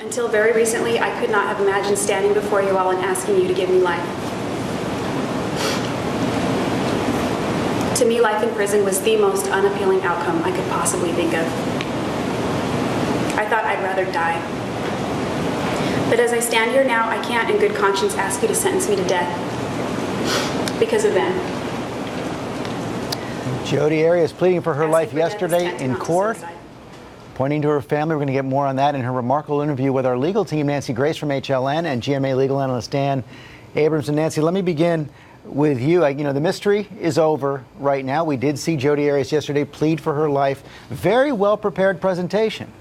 Until very recently, I could not have imagined standing before you all and asking you to give me life. To me, life in prison was the most unappealing outcome I could possibly think of. I thought I'd rather die. But as I stand here now, I can't in good conscience ask you to sentence me to death because of them. Jodi Arias pleading for her life yesterday in court, pointing to her family. We're going to get more on that in her remarkable interview with our legal team, Nancy Grace from HLN and GMA legal analyst Dan Abrams. And Nancy, let me begin with you. The mystery is over right now. We did see Jodi Arias yesterday plead for her life. Very well prepared presentation.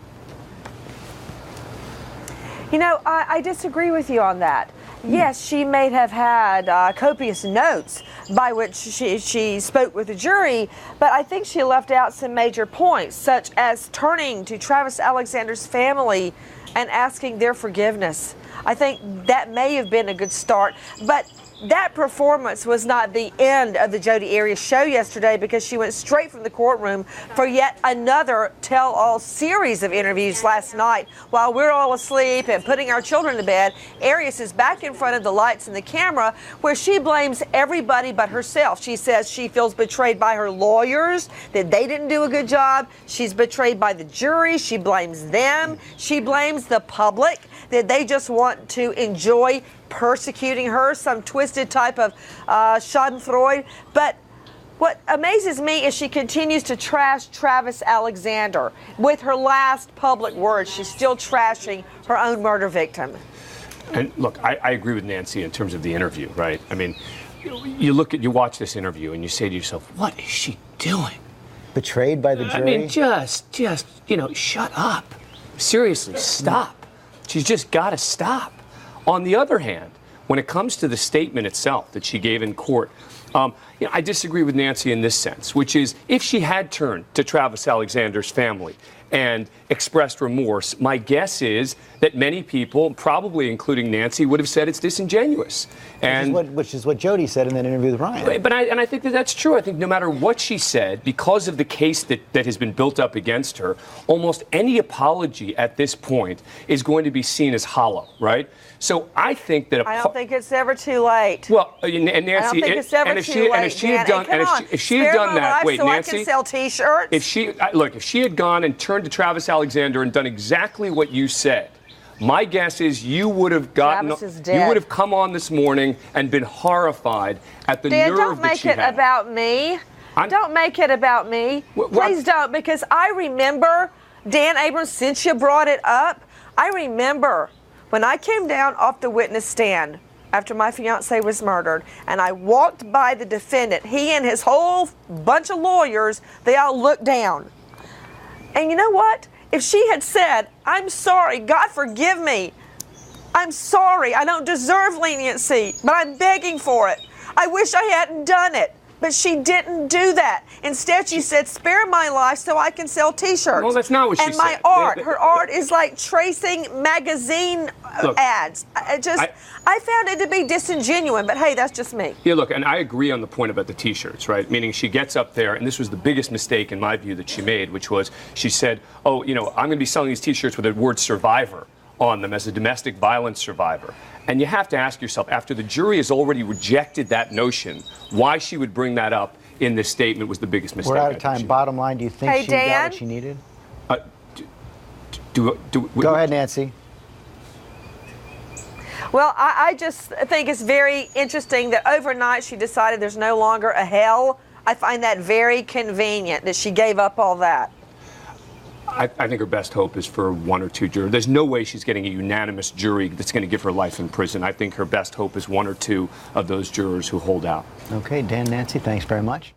I disagree with you on that. Yes, she may have had copious notes by which she spoke with the jury, but I think she left out some major points, such as turning to Travis Alexander's family and asking their forgiveness. I think that may have been a good start, but that performance was not the end of the Jodi Arias show yesterday, because she went straight from the courtroom for yet another tell-all series of interviews last night. While we're all asleep and putting our children to bed, Arias is back in front of the lights and the camera, where she blames everybody but herself. She says she feels betrayed by her lawyers, that they didn't do a good job. She's betrayed by the jury. She blames them. She blames the public, that they just want to enjoy persecuting her, some twisted type of schadenfreude. But what amazes me is she continues to trash Travis Alexander. With her last public words, she's still trashing her own murder victim. And look, I agree with Nancy in terms of the interview, right? I mean, you watch this interview and you say to yourself, what is she doing? Betrayed by the jury? I mean, just, shut up. Seriously, stop. She's just got to stop. On the other hand, when it comes to the statement itself that she gave in court, I disagree with Nancy in this sense, which is, if she had turned to Travis Alexander's family and expressed remorse, my guess is that many people, probably including Nancy, would have said it's disingenuous. Which is what Jodi said in that interview with Ryan. But I think that's true. I think no matter what she said, because of the case that has been built up against her, almost any apology at this point is going to be seen as hollow, right? So I think that I don't think it's ever too late. Well, and Nancy, I don't think it's ever too late. If she had done that, wait, so Nancy, I can sell T-shirts. if she had gone and turned to Travis Alexander and done exactly what you said, my guess is you would have come on this morning and been horrified at the nerve that she had. Don't make it about me. Don't make it about me. Please don't, because I remember, Dan Abrams, since you brought it up, I remember when I came down off the witness stand after my fiance was murdered, and I walked by the defendant, he and his whole bunch of lawyers, they all looked down. And you know what? If she had said, I'm sorry, God forgive me, I'm sorry, I don't deserve leniency, but I'm begging for it, I wish I hadn't done it. But she didn't do that. Instead, she said, spare my life so I can sell T-shirts. Well, that's not what she said. And my art, her art is like tracing magazine ads. I found it to be disingenuous, but hey, that's just me. Yeah, look, and I agree on the point about the T-shirts, right? Meaning she gets up there, and this was the biggest mistake in my view that she made, which was she said, I'm going to be selling these T-shirts with the word survivor on them as a domestic violence survivor. And you have to ask yourself, after the jury has already rejected that notion, why she would bring that up in this statement was the biggest mistake. We're out of time. Bottom line, do you think she got what she needed? Go ahead, Nancy. Well, I just think it's very interesting that overnight she decided there's no longer a hell. I find that very convenient that she gave up all that. I think her best hope is for one or two jurors. There's no way she's getting a unanimous jury that's going to give her life in prison. I think her best hope is one or two of those jurors who hold out. Okay, Dan, Nancy, thanks very much.